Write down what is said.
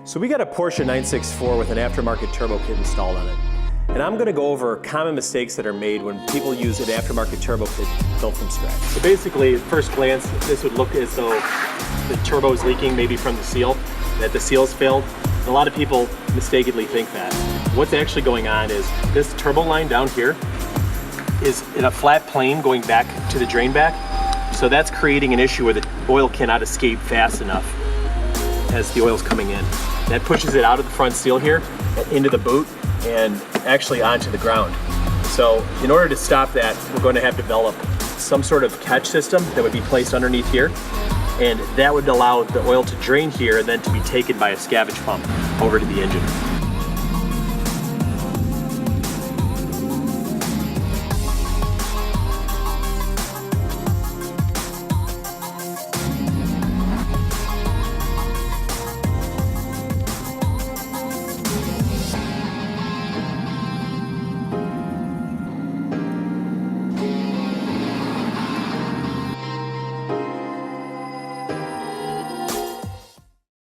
So we got a Porsche 964 with an aftermarket turbo kit installed on it. And I'm gonna go over common mistakes that are made when people use an aftermarket turbo kit built from scratch. So basically, at first glance, this would look as though the turbo is leaking maybe from the seal, that the seal's failed. A lot of people mistakenly think that. What's actually going on is this turbo line down here is in a flat plane going back to the drain back. So that's creating an issue where the oil cannot escape fast enough as the oil's coming in. That pushes it out of the front seal here, into the boot, and actually onto the ground. So in order to stop that, we're going to have to develop some sort of catch system that would be placed underneath here, and that would allow the oil to drain here and then to be taken by a scavenge pump over to the engine.